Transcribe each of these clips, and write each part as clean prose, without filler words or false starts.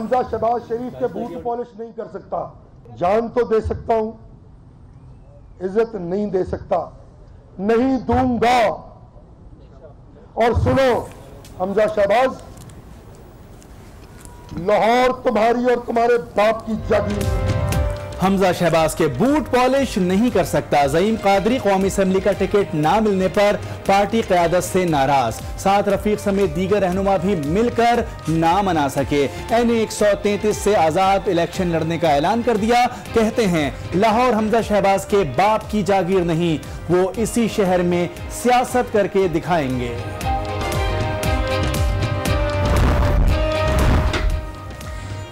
हमजा शहबाज शरीफ के boot polish नहीं कर सकता। जान तो दे सकता हूं, इज्जत नहीं दे सकता, नहीं दूंगा। और सुनो हमजा शहबाज, लाहौर तुम्हारी और तुम्हारे बाप की जागीर। हमजा शहबाज के बूट पॉलिश नहीं कर सकता। ज़ईम कादरी कौमी असम्बली का टिकट ना मिलने पर पार्टी क़यादत से नाराज। साथ रफीक समेत दीगर रहनुमा भी मिलकर ना मना सके। NA 133 से आज़ाद इलेक्शन लड़ने का ऐलान कर दिया। कहते हैं लाहौर हमजा शहबाज के बाप की जागीर नहीं, वो इसी शहर में सियासत करके दिखाएंगे।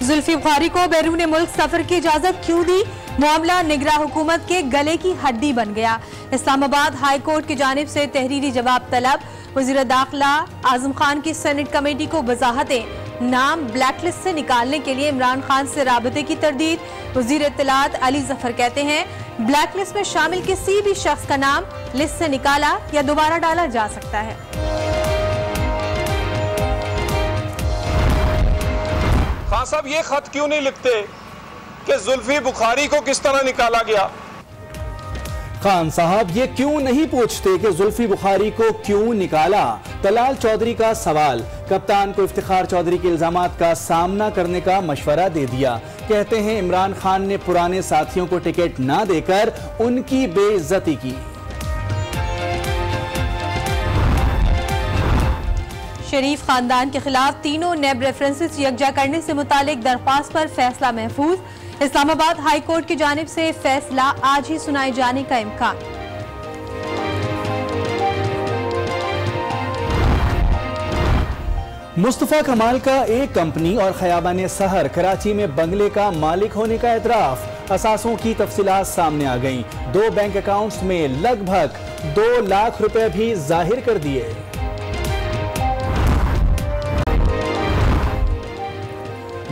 जुल्फी बुखारी को बैरून मुल्क सफर की इजाजत क्यों दी? मामला निगरा हुकूमत के गले की हड्डी बन गया। इस्लामाबाद हाई कोर्ट की जानिब से तहरीरी जवाब तलब। वज़ीर दाखिला आजम खान की सेनेट कमेटी को वजाहतें। नाम ब्लैकलिस्ट से निकालने के लिए इमरान खान से राबते की तरदीद। वज़ीर इत्तलात अली जफर कहते हैं ब्लैकलिस्ट में शामिल किसी भी शख्स का नाम लिस्ट से निकाला या दोबारा डाला जा सकता है। खान साहब ये खत क्यों नहीं लिखते कि जुल्फी बुखारी को किस तरह निकाला गया? खान साहब ये क्यों नहीं पूछते कि जुल्फी बुखारी को क्यों निकाला? तलाल चौधरी का सवाल। कप्तान को इफ्तिखार चौधरी के इल्जामात का सामना करने का मशवरा दे दिया। कहते हैं इमरान खान ने पुराने साथियों को टिकट ना देकर उनकी बेइज्जती की। शरीफ खानदान के खिलाफ तीनों नेब रेफरेंसेस यकजा करने से मुतालिक दरख्वास्त पर फैसला महफूज। इस्लामाबाद हाई कोर्ट की जानिब से फैसला आज ही सुनाए जाने का इम्कान। मुस्तफा कमाल का एक कंपनी और खयाबान सहर कराची में बंगले का मालिक होने का एतराफ। असासों की तफसीलात सामने आ गईं। 2 बैंक अकाउंट्स में लगभग 2 लाख रुपए भी जाहिर कर दिए।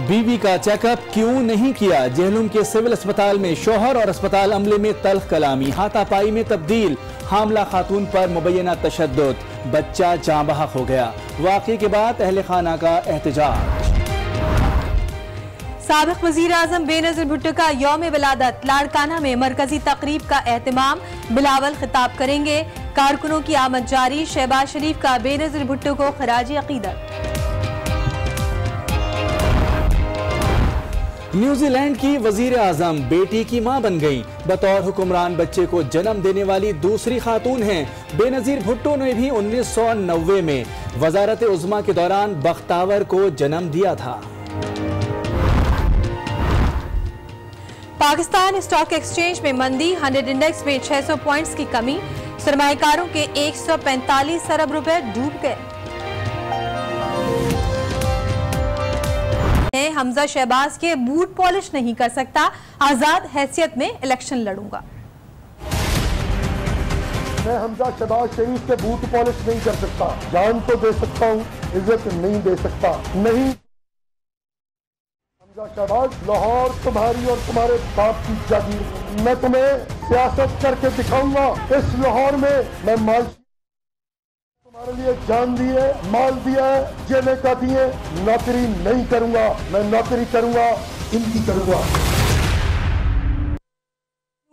बीवी का चेकअप क्यों नहीं किया? जहलुम के सिविल अस्पताल में शौहर और अस्पताल अमले में तल्ख कलामी, हाथापाई में तब्दील। हामला खातून पर मुबैना तशद्दुद, बच्चा जाँ बहक हो गया। वाक़े के बाद अहले खाना का एहतजाज। साबिक वज़ीर आज़म बेनज़ीर भुट्टो का यौम विलादत। लाड़काना में मरकजी तकरीब का एहतमाम। बिलावल खिताब करेंगे। कारकुनों की आमद जारी। शहबाज शरीफ का बेनज़ीर भुट्टो को खराजी अकीदत। न्यूजीलैंड की वजीर आजम बेटी की मां बन गई। बतौर हुक्मरान बच्चे को जन्म देने वाली दूसरी खातून हैं। बेनजीर भुट्टो ने भी 1990 में वजारत उज़्मा के दौरान बख्तावर को जन्म दिया था। पाकिस्तान स्टॉक एक्सचेंज में मंदी। 100 इंडेक्स में 600 पॉइंट्स की कमी। सरमाएकारों के 145 अरब रुपए डूब गए। हमजा शहबाज के बूट पॉलिश नहीं कर सकता। आजाद हैसियत में इलेक्शन लड़ूंगा। मैं हमजा शहबाज शरीफ के बूट पॉलिश नहीं कर सकता। जान तो दे सकता हूं, इज्जत नहीं दे सकता, नहीं। हमजा शहबाज, लाहौर तुम्हारी और तुम्हारे बाप की जागीर। मैं तुम्हें सियासत करके दिखाऊंगा। इस लाहौर में मैं माल तुम्हारे लिए जान दी है, माल दिया है, जेलें काटी है। नौकरी नहीं करूंगा, मैं नौकरी करूंगा, इनकी करूंगा।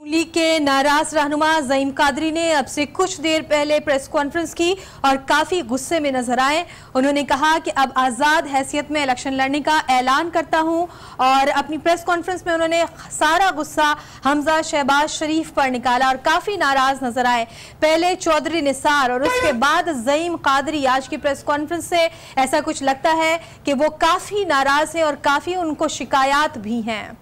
लीग के नाराज रहनुमा ज़ईम कादरी ने अब से कुछ देर पहले प्रेस कॉन्फ्रेंस की और काफी गुस्से में नजर आए। उन्होंने कहा कि अब आजाद हैसियत में इलेक्शन लड़ने का ऐलान करता हूं और अपनी प्रेस कॉन्फ्रेंस में उन्होंने सारा गुस्सा हमजा शहबाज शरीफ पर निकाला और काफी नाराज नजर आए। पहले चौधरी निसार और उसके बाद ज़ईम कादरी। आज की प्रेस कॉन्फ्रेंस से ऐसा कुछ लगता है कि वो काफी नाराज है और काफी उनको शिकायत भी हैं।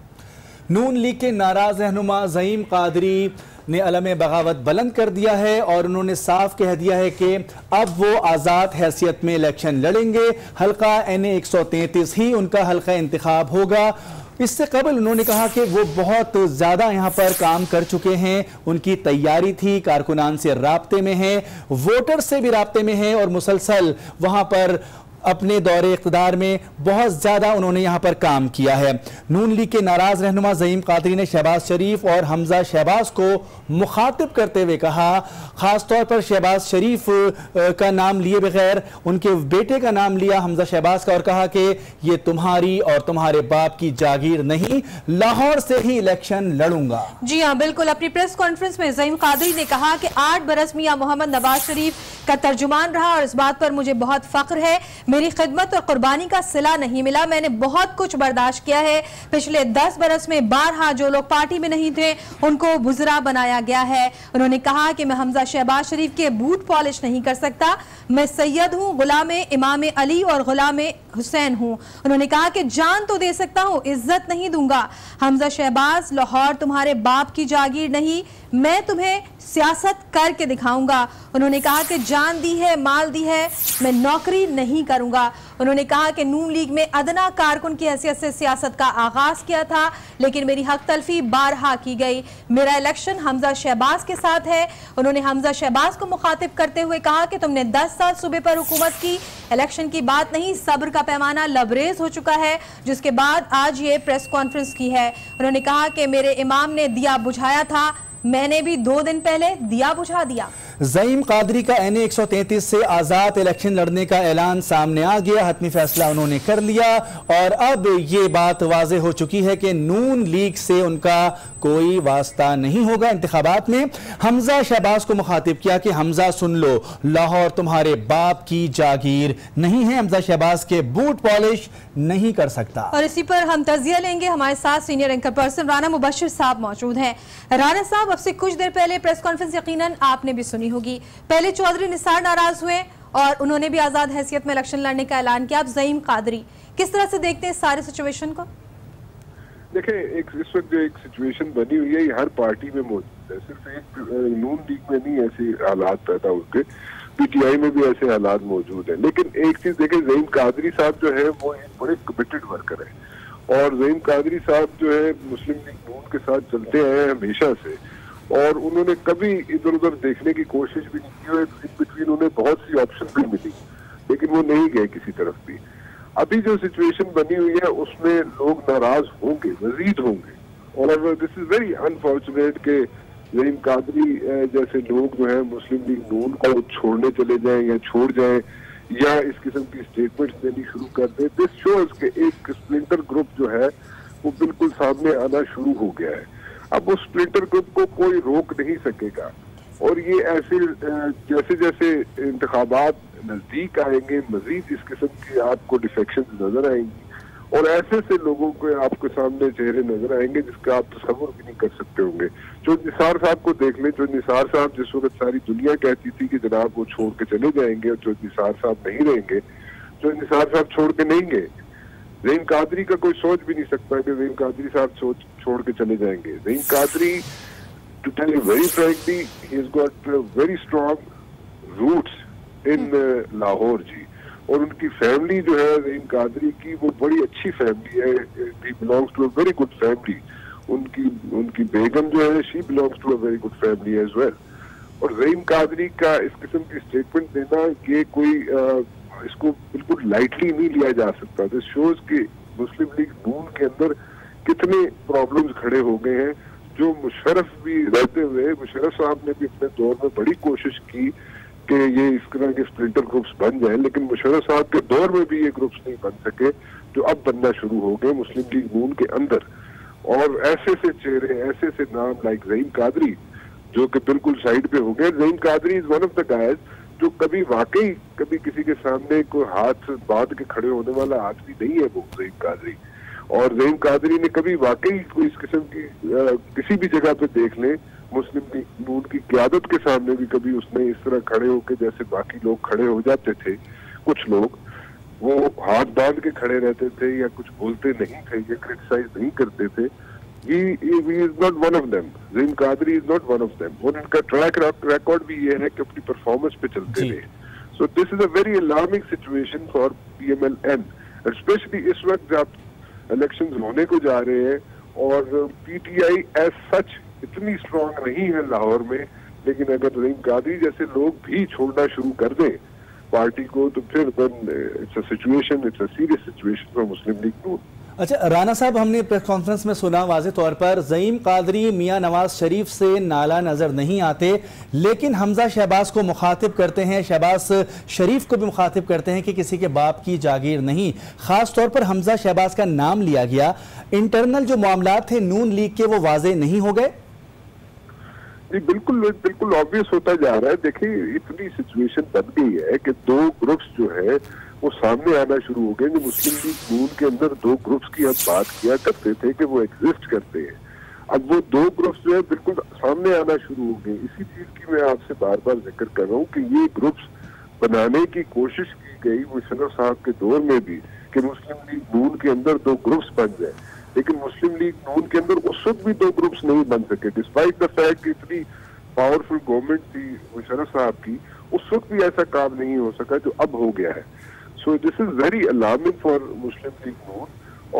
नून लीग के नाराज रहनुमा ज़ईम कादरी ने अलम बगावत बुलंद कर दिया है और उन्होंने साफ कह दिया है कि अब वो आज़ाद हैसियत में इलेक्शन लड़ेंगे। हल्का NA 133 ही उनका हल्का इंतखाब होगा। इससे कबल उन्होंने कहा कि वो बहुत ज़्यादा यहाँ पर काम कर चुके हैं, उनकी तैयारी थी, कारकुनान से राब्ते में हैं, वोटर से भी राब्ते में हैं और मुसलसल वहाँ पर अपने दौरे इख्तिदार में बहुत ज्यादा उन्होंने यहां पर काम किया है। नून लीग के नाराज रहनुमा ज़ईम कादरी ने शहबाज शरीफ और हमजा शहबाज को मुखातिब करते हुए कहा, खासतौर पर शहबाज शरीफ का नाम लिए बगैर उनके बेटे का नाम लिया हमजा शहबाज का, और कहा कि ये तुम्हारी और तुम्हारे बाप की जागीर नहीं, लाहौर से ही इलेक्शन लड़ूंगा। जी हाँ, बिल्कुल। अपनी प्रेस कॉन्फ्रेंस में ज़ईम कादरी ने कहा कि 8 बरस मियां मोहम्मद नवाज शरीफ का तर्जुमान रहा और इस बात पर मुझे बहुत फख्र है। मेरी खिदमत और कुर्बानी का सिला नहीं मिला, मैंने बहुत कुछ बर्दाश्त किया है। पिछले 10 बरस में बारहा जो लोग पार्टी में नहीं थे उनको बुजरा बनाया गया है। उन्होंने कहा कि मैं हमजा शहबाज शरीफ के बूट पॉलिश नहीं कर सकता, मैं सैयद हूँ, गुलाम इमाम अली और गुलाम हुसैन हूँ। उन्होंने कहा कि जान तो दे सकता हूँ, इज्जत नहीं दूंगा। हमजा शहबाज, लाहौर तुम्हारे बाप की जागीर नहीं, मैं तुम्हें सियासत करके दिखाऊंगा। उन्होंने कहा कि जान दी है, माल दी है, मैं नौकरी नहीं करूंगा। उन्होंने कहा कि नून लीग में अदना कारकुन की हैसियत से सियासत का आगाज किया था, लेकिन मेरी हक तलफी बारहा की गई। मेरा इलेक्शन हमजा शहबाज के साथ है। उन्होंने हमजा शहबाज को मुखातिब करते हुए कहा कि तुमने 10 साल सूबे पर हुकूमत की, इलेक्शन की बात नहीं, सब्र का पैमाना लबरेज हो चुका है, जिसके बाद आज ये प्रेस कॉन्फ्रेंस की है। उन्होंने कहा कि मेरे इमाम ने दिया बुझाया था, मैंने भी 2 दिन पहले दिया बुझा दिया। ज़ईम कादरी का NA 133 से आज़ाद इलेक्शन लड़ने का ऐलान सामने आ गया, हतमी फैसला उन्होंने कर लिया और अब ये बात वाज़े हो चुकी है कि नून लीग से उनका कोई वास्ता नहीं होगा इंतखाबात में। हमजा शहबाज को मुखातिब किया कि हमजा सुन लो, लाहौर तुम्हारे बाप की जागीर नहीं है, हमजा शहबाज के बूट पॉलिश नहीं कर सकता। और इसी पर हम तजिया लेंगे। हमारे साथ senior anchor person Rana Mubashir साहब मौजूद हैं। राना साहब, अब से कुछ देर पहले प्रेस कॉन्फ्रेंस यकीनन आपने भी सुनी होगी। पहले चौधरी निसार नाराज हुए और उन्होंने भी आजाद हैसियत में इलेक्शन लड़ने का ऐलान किया। अब ज़ईम कादरी, किस तरह से देखते हैं सारे सिचुएशन को? देखिए, इस वक्त जो एक सिचुएशन बनी हुई है ये हर पार्टी में मौजूद है, सिर्फ एक नून लीग में नहीं ऐसे हालात पैदा होते, PTI में भी ऐसे हालात मौजूद है। लेकिन एक चीज देखें, ज़ईम कादरी साहब जो है वो एक बड़े कमिटेड वर्कर है और ज़ईम कादरी साहब जो है मुस्लिम लीग नून के साथ चलते आए हैं हमेशा से और उन्होंने कभी इधर उधर देखने की कोशिश भी नहीं की और इन बिटवीन उन्हें बहुत सी ऑप्शन भी मिली, लेकिन वो नहीं गए किसी तरफ भी। अभी जो सिचुएशन बनी हुई है उसमें लोग नाराज होंगे, मजीद होंगे और दिस इज वेरी अनफॉर्चुनेट के ज़ईम कादरी जैसे लोग जो है मुस्लिम लीग नून को छोड़ने चले जाएं या छोड़ जाएं या इस किस्म की स्टेटमेंट्स देनी शुरू कर दें। दिस शोज के एक स्प्लिंटर ग्रुप जो है वो बिल्कुल सामने आना शुरू हो गया है। अब उस स्प्लिंटर ग्रुप को कोई रोक नहीं सकेगा और ये ऐसे जैसे जैसे इंतखाबात नजदीक आएंगे मजीद इस किस्म की आपको डिफेक्शन नजर आएंगी और ऐसे से लोगों को आपके सामने चेहरे नजर आएंगे जिसका आप तस्वुर भी नहीं कर सकते होंगे। जो निसार साहब को देख लें, जो निसार साहब जिस वक्त सारी दुनिया कहती थी कि जनाब वो छोड़ के चले जाएंगे और जो निसार साहब नहीं रहेंगे, जो निसार साहब छोड़ के नहीं गए, ज़ईम कादरी का कोई सोच भी नहीं सकता कि ज़ईम कादरी साहब छोड़ के चले जाएंगे। Zaeem Qadri, to tell you very frankly, he has got very strong roots in Lahore ji, और उनकी फैमिली जो है ज़ईम कादरी की वो बड़ी अच्छी फैमिली है, he belongs to a very good family. उनकी बेगम जो है she belongs to a very good family as well. और ज़ईम कादरी का इस किस्म की स्टेटमेंट देना ये कोई इसको बिल्कुल लाइटली नहीं लिया जा सकता। दिस शोज कि मुस्लिम लीग नून के अंदर कितने प्रॉब्लम्स खड़े हो गए हैं, जो मुशर्रफ भी रहते हुए मुशर्रफ साहब ने भी अपने दौर में बड़ी कोशिश की कि ये इस तरह के स्प्लिंटर ग्रुप्स बन जाएं, लेकिन मुशर्रफ साहब के दौर में भी ये ग्रुप्स नहीं बन सके जो अब बनना शुरू हो गए मुस्लिम लीग नून के अंदर। और ऐसे से चेहरे, ऐसे से नाम लाइक ज़ईम कादरी जो कि बिल्कुल साइड पे हो गए। Zaeem Qadri is one of the guys जो कभी वाकई कभी किसी के सामने कोई हाथ बांध के खड़े होने वाला आदमी नहीं है वो ज़ईम कादरी। और ज़ईम कादरी ने कभी वाकई कोई इस किस्म की किसी भी जगह पे देख ले मुस्लिम लीग नून की क़यादत के सामने भी कभी उसने इस तरह खड़े होकर जैसे बाकी लोग खड़े हो जाते थे, कुछ लोग वो हाथ बांध के खड़े रहते थे या कुछ बोलते नहीं थे या क्रिटिसाइज नहीं करते थे। He is not one of them. Zaeem Qadri is not one of them. और इनका ट्रैक रिकॉर्ड भी ये है कि अपनी परफॉर्मेंस पे चलते रहे। So this is a very alarming situation for PMLN, especially इस वक्त जब इलेक्शंस होने को जा रहे हैं और PTI as such इतनी स्ट्रॉन्ग नहीं है लाहौर में, लेकिन अगर ज़ईम कादरी जैसे लोग भी छोड़ना शुरू कर दें पार्टी को, तो फिर it's a serious situation for Muslim League Noon. अच्छा राना साहब, हमने प्रेस कॉन्फ्रेंस में सुना वाज़े तौर पर ज़ईम कादरी मियां नवाज शरीफ से नाला नजर नहीं आते, लेकिन हमजा शहबाज को मुखातिब करते हैं, शहबाज शरीफ को भी मुखातिब करते हैं कि किसी के बाप की जागीर नहीं। खास तौर पर हमजा शहबाज का नाम लिया गया। इंटरनल जो मामलात थे नून लीग के, वो वाज़े नहीं हो गए? जी बिल्कुल ऑब्वियस होता जा रहा है। देखिए इतनी सिचुएशन बन गई है कि दो ग्रुप्स जो है वो सामने आना शुरू हो गए। जो मुस्लिम लीग नून के अंदर दो ग्रुप्स की हम बात किया करते थे कि वो एग्जिस्ट करते हैं, अब वो दो ग्रुप्स जो है बिल्कुल सामने आना शुरू हो गए। इसी चीज की मैं आपसे बार बार जिक्र कर रहा हूँ कि ये ग्रुप्स बनाने की कोशिश की गई मुशर्रफ साहब के दौर में भी कि मुस्लिम लीग नून के अंदर दो ग्रुप्स बन जाए, लेकिन मुस्लिम लीग नून के अंदर उस वक्त भी दो ग्रुप्स नहीं बन सके, डिस्पाइट द फैक्ट कि इतनी पावरफुल गवर्नमेंट थी मुशर्रफ साहब की, उस वक्त भी ऐसा काम नहीं हो सका जो अब हो गया है। So this is very alarming for Muslim League Noon.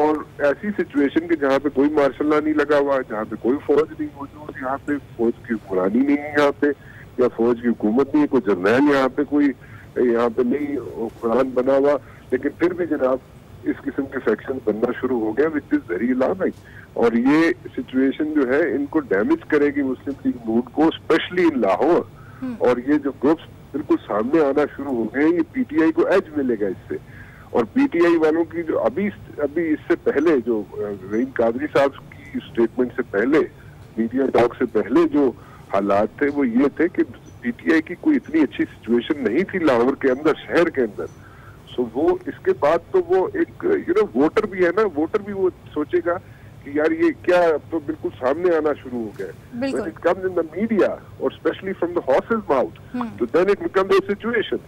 और ऐसी सिचुएशन के जहाँ पे कोई मार्शल लॉ नहीं लगा हुआ, जहाँ पे कोई फौज नहीं मौजूद, यहाँ पे फौज की हुक्मरानी नहीं है, यहाँ पे या फौज की हुकूमत नहीं है, कोई जर्नैल यहाँ पे कोई यहाँ पे नहीं हुक्मरान बना हुआ, लेकिन फिर भी जनाब इस किस्म के फैक्शन बनना शुरू हो गया, विच इज वेरी अलार्मिंग। और ये सिचुएशन जो है इनको डैमेज करेगी मुस्लिम लीग नून को, स्पेशली इन लाहौर। और ये जो ग्रुप्स बिल्कुल सामने आना शुरू हो गए, ये पीटीआई को एज मिलेगा इससे। और पीटीआई वालों की जो अभी इससे पहले जो ज़ईम कादरी साहब की स्टेटमेंट से पहले, मीडिया टॉक से पहले जो हालात थे वो ये थे कि पीटीआई की कोई इतनी अच्छी सिचुएशन नहीं थी लाहौर के अंदर, शहर के अंदर। सो वो इसके बाद तो वो एक वोटर भी है ना, वोटर भी वो सोचेगा कि यार ये क्या, अब तो बिल्कुल सामने आना शुरू हो गया। When it comes in the media or especially from the horse's mouth, तो then it becomes a situation.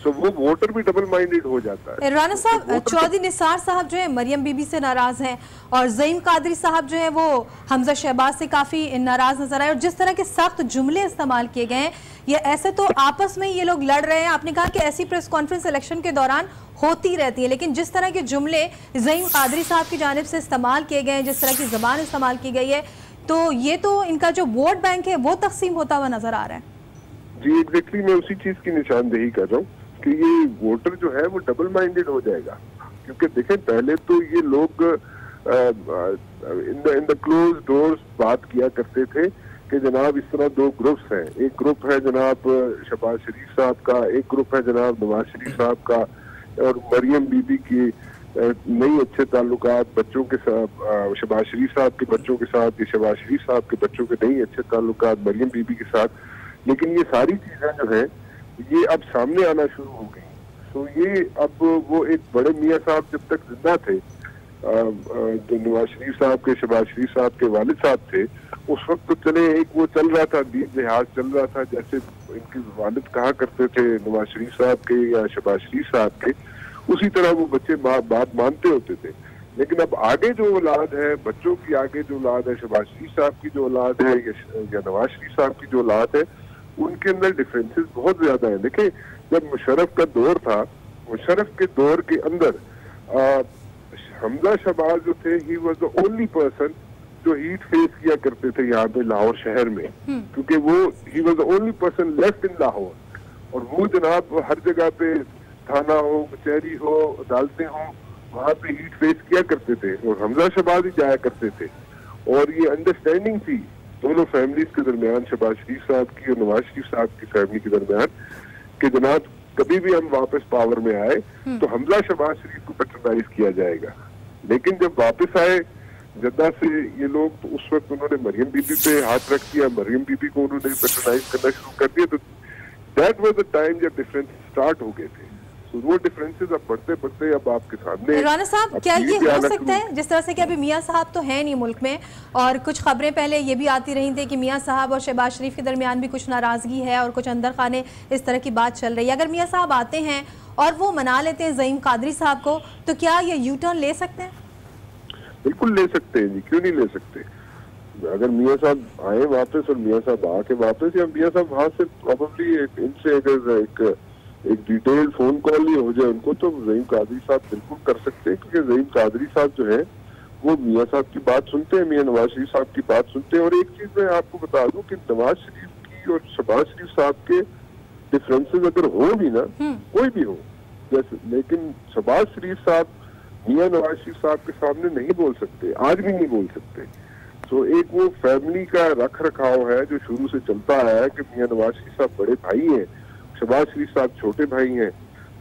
So वो वोटर भी डबल माइंडेड हो जाता है। राना साहब, चौधरी निसार साहब जो है मरियम बीबी से नाराज हैं और ज़ईम कादरी साहब जो है वो हमजा शहबाज से काफी नाराज नजर आए, और जिस तरह के सख्त जुमले इस्तेमाल किए गए हैं, ये ऐसे तो आपस में ये लोग लड़ रहे हैं। आपने कहा कि ऐसी प्रेस कॉन्फ्रेंस इलेक्शन के दौरान होती रहती है, लेकिन जिस तरह के जुमले ज़ईम कादरी साहब की जानिब से इस्तेमाल किए गए हैं, जिस तरह की ज़बान इस्तेमाल की गई है, तो ये तो इनका जो वोट बैंक है वो तकसीम होता हुआ नजर आ रहा है। जी एग्जैक्टली, मैं उसी चीज की निशानदेही कर रहा हूँ कि ये वोटर जो है वो डबल माइंडेड हो जाएगा। क्योंकि देखें पहले तो ये लोग इन द क्लोज डोर्स बात किया करते थे कि जनाब इस तरह दो ग्रुप्स हैं, एक ग्रुप है जनाब शहबाज शरीफ साहब का, एक ग्रुप है जनाब नवाज शरीफ साहब का, और मरियम बीबी की नहीं अच्छे ताल्लुकात बच्चों के साथ, शहबाज शरीफ साहब के बच्चों के साथ, शहबाज शरीफ साहब के बच्चों के नहीं अच्छे ताल्लुकात मरियम बीबी के साथ। लेकिन ये सारी चीजें जो है ये अब सामने आना शुरू हो गई। तो ये अब वो एक बड़े मियाँ साहब जब तक जिंदा थे, जो नवाज शरीफ साहब के, शहबाज शरीफ साहब के वालिद साहब थे, उस वक्त तो चले एक वो चल रहा था, दीन लिहाज चल रहा था, जैसे इनके वालिद कहा करते थे नवाज शरीफ साहब के या शहबाज शरीफ साहब के, उसी तरह वो बच्चे बात मानते होते थे। लेकिन अब आगे जो औलाद है, बच्चों की आगे जो औलाद है, शहबाज शरीफ साहब की जो औलाद है या नवाज शरीफ साहब की जो औलाद है, उनके अंदर डिफरेंसेस बहुत ज्यादा है। देखिए जब मुशर्रफ का दौर था, मुशर्रफ के दौर के अंदर हमजा शहबाज जो थे, he was the only person जो हीट फेस किया करते थे यहाँ पे लाहौर शहर में, क्योंकि वो he was the only person left in Lahore. और वो जनाब हर जगह पे थाना हो, कचहरी हो, अदालतें हो, वहाँ पे हीट फेस किया करते थे और हमजा शहबाज ही जाया करते थे। और ये अंडरस्टैंडिंग थी दोनों फैमिलीज के दरमियान, शहबाज शरीफ साहब की और नवाज शरीफ साहब की फैमिली के दरमियान, कि जनाब कभी भी हम वापस पावर में आए तो हमजा शहबाज शरीफ को पैट्रोनाइज किया जाएगा। लेकिन जब वापस आए जद्दा से ये लोग, तो उस वक्त उन्होंने मरियम बीबी पे हाथ रख दिया, मरियम बीबी को उन्होंने पैट्रोनाइज करना शुरू कर दिया। तो दैट वाज द टाइम जब डिफरेंस स्टार्ट हो गए थे। तो वो डिफरेंसेस अब बढ़ते बढ़ते अब आपके सामने। राना साहब, क्या ये हो सकता है जिस तरह से कि अभी मियाँ साहब तो है नहीं मुल्क में, और कुछ खबरें पहले ये भी आती रही थी कि मियाँ साहब और शहबाज शरीफ के दरमियान भी कुछ नाराजगी है और कुछ अंदर खाने इस तरह की बात चल रही है। अगर मियाँ साहब आते हैं और वो मना लेते हैं ज़ईम कादरी साहब को, तो क्या ये यू टर्न ले सकते हैं? बिल्कुल ले सकते हैं जी, क्यों नहीं ले सकते। अगर मियाँ साहब आए वापस और मियाँ साहब आके वापस, या मियाँ साहब वहाँ से प्रॉबली इनसे अगर एक डिटेल्ड फोन कॉल ही हो जाए उनको, तो ज़ईम कादरी साहब बिल्कुल कर सकते हैं। क्योंकि ज़ईम कादरी साहब जो है वो मियाँ साहब की बात सुनते हैं, मियाँ नवाज शरीफ साहब की बात सुनते हैं। और एक चीज मैं आपको बता दूं कि नवाज शरीफ की और शहबाज शरीफ साहब के डिफरेंसेस अगर हो भी ना, कोई भी हो जैसे, लेकिन शहबाज शरीफ साहब मियां नवाज शरीफ साहब के सामने नहीं बोल सकते, आज भी नहीं बोल सकते। तो एक वो फैमिली का रख रखाव है जो शुरू से चलता आया है कि मियां नवाज शरीफ साहब बड़े भाई हैं, शहबाज शरीफ साहब छोटे भाई हैं,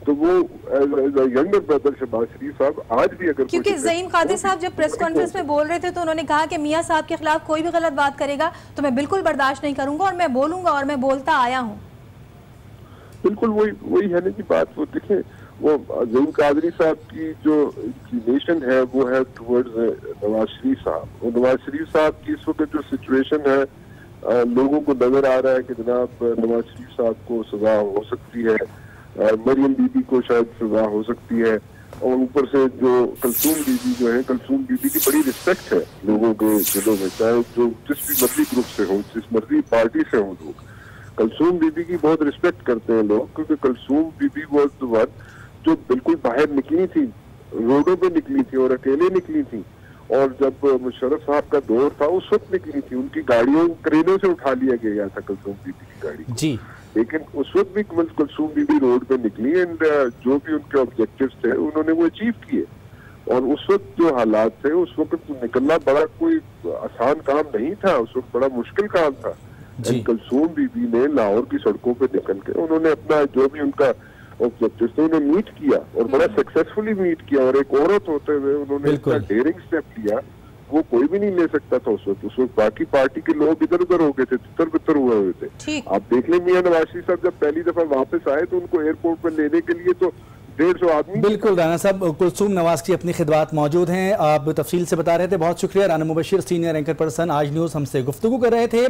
तो वो यंगर ब्रदर शहबाज शरीफ साहब आज भी अगर, क्योंकि ज़ईम कादरी साहब जब प्रेस कॉन्फ्रेंस में बोल रहे थे तो उन्होंने कहा कि मियां साहब के खिलाफ कोई भी गलत बात करेगा तो मैं बिल्कुल बर्दाश्त नहीं करूंगा और मैं बोलूंगा और मैं बोलता आया हूँ। बिल्कुल वही है ना की बात। वो देखें, वो ज़ईम कादरी साहब की जो इंक्लिनेशन है वो है टुवर्ड्स नवाज शरीफ साहब। और नवाज शरीफ साहब की इस वक्त जो सिचुएशन है, लोगों को नजर आ रहा है कि जनाब नवाज शरीफ साहब को सजा हो सकती है, मरियम बीबी को शायद सजा हो सकती है, और ऊपर से जो कलसूम बीबी जो है, कलसूम बीबी की बड़ी रिस्पेक्ट है लोगों के दिलों में, चाहे जो जिस भी मर्जी ग्रुप से हो, जिस मर्जी पार्टी से हो, लोग कलसूम बीबी की बहुत रिस्पेक्ट करते हैं लोग, क्योंकि कलसूम बीबी वाज द वन जो बिल्कुल बाहर निकली थी, रोडों पे निकली थी और अकेले निकली थी, और जब मुशर्रफ साहब का दौर था उस वक्त निकली थी, उनकी गाड़ियों क्रेनों से उठा लिया गया था कलसूम बीबी की गाड़ी जी, लेकिन उस वक्त भी कलसूम बीबी रोड पे निकली एंड जो भी उनके ऑब्जेक्टिव्स थे उन्होंने वो अचीव किए। और उस वक्त जो हालात थे, उस वक्त निकलना बड़ा कोई आसान काम नहीं था, उस वक्त बड़ा मुश्किल काम था। कलसूम बीबी ने लाहौर की सड़कों पे निकल के उन्होंने अपना जो भी उनका ऑब्जेक्टिव थे उन्हें मीट किया और बड़ा सक्सेसफुली मीट किया, और एक औरत होते हुए उन्होंने इतना डेयरिंग स्टेप लिया वो कोई भी नहीं ले सकता था उस वक्त बाकी पार्टी के लोग इधर उधर हो गए थे, तितर बितर हुए हुए थे। आप देख लें मियां नवाज शरीफ साहब जब पहली दफा वापस आए तो उनको एयरपोर्ट पर लेने के लिए तो 150 आदमी। बिल्कुल राना साहब, कुलसूम नवाज की अपनी खिदमत मौजूद हैं, आप तफसील से बता रहे थे, बहुत शुक्रिया। Rana Mubashir senior anchor person आज न्यूज़ हमसे गुफ्तगू कर रहे थे।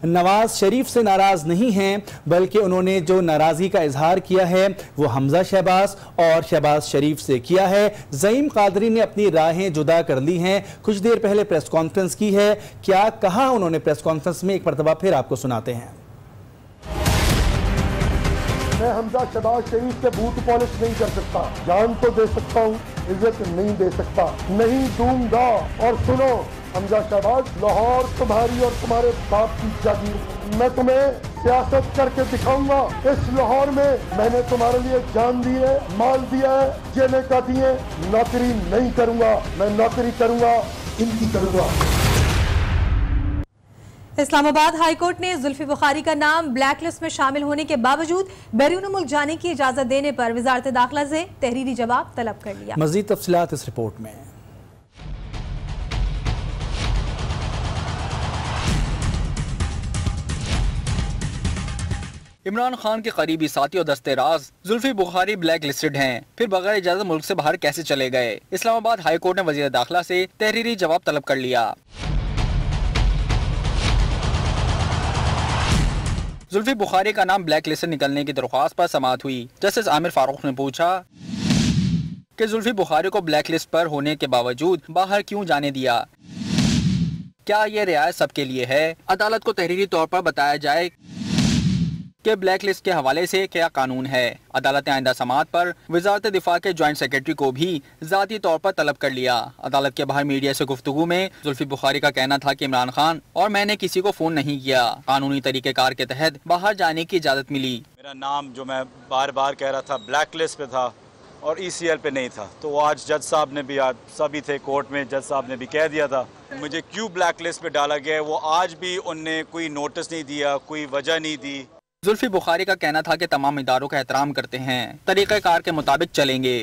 नवाज शरीफ से नाराज नहीं हैं, बल्कि उन्होंने जो नाराजगी का इजहार किया है वो हमजा शहबाज और शहबाज शरीफ से किया है। ज़ईम कादरी ने अपनी राहें जुदा कर ली हैं, कुछ देर पहले प्रेस कॉन्फ्रेंस की है, क्या कहा उन्होंने प्रेस कॉन्फ्रेंस में, एक मरतबा फिर आपको सुनाते हैं। मैं हमजा शहबाज शरीफ से बूट पॉलिश नहीं कर सकता, जान तो दे सकता हूँ, इज्जत नहीं दे सकता, नहीं दूंगा। और सुनो हमजा शहबाज, लाहौर तुम्हारी और तुम्हारे बाप की जागीर, मैं तुम्हें सियासत करके दिखाऊंगा। इस लाहौर में मैंने तुम्हारे लिए जान दी है, माल दिया है, जेलें काटी है, नौकरी नहीं करूंगा, मैं नौकरी करूंगा, इनकी करूंगा। इस्लामाबाद हाईकोर्ट ने जुल्फी बुखारी का नाम ब्लैक लिस्ट में शामिल होने के बावजूद बैरून मुल्क जाने की इजाजत देने पर वजारत दाखिला से तहरीरी जवाब तलब कर लिया। मजीद तफसीलात इस रिपोर्ट में। इमरान खान के करीबी साथी और दस्ते राज जुल्फी बुखारी ब्लैक लिस्टेड हैं, फिर बगैर इजाजत मुल्क से बाहर कैसे चले गए? इस्लामाबाद हाईकोर्ट ने वजीर दाखिला से तहरीरी जवाब तलब कर लिया। जुल्फी बुखारी का नाम ब्लैक लिस्ट से निकलने की दरख्वास्त पर समाअत हुई। जस्टिस आमिर फारूक ने पूछा कि जुल्फी बुखारी को ब्लैक लिस्ट पर होने के बावजूद बाहर क्यों जाने दिया? क्या ये रियायत सबके लिए है? अदालत को तहरीरी तौर पर बताया जाए कि ब्लैक लिस्ट के हवाले से क्या कानून है। अदालत ने आइंदा समाअत पर वजारत दिफा के ज्वाइंट सेक्रेटरी को भी जाती तौर पर तलब कर लिया। अदालत के बाहर मीडिया से गुफ्तगू में जुल्फी बुखारी का कहना था कि इमरान खान और मैंने किसी को फोन नहीं किया, कानूनी तरीकेकार के तहत बाहर जाने की इजाजत मिली। मेरा नाम जो मैं बार बार कह रहा था ब्लैक लिस्ट पे था और ECL पे नहीं था, तो आज जज साहब ने भी, आज सभी थे कोर्ट में, जज साहब ने भी कह दिया था मुझे क्यों ब्लैक लिस्ट पे डाला गया है। वो आज भी उनने कोई नोटिस नहीं दिया, कोई वजह नहीं दी। जुल्फी बुखारी का कहना था कि तमाम इदारों का एहतराम करते हैं, तरीक़ेकार के मुताबिक चलेंगे।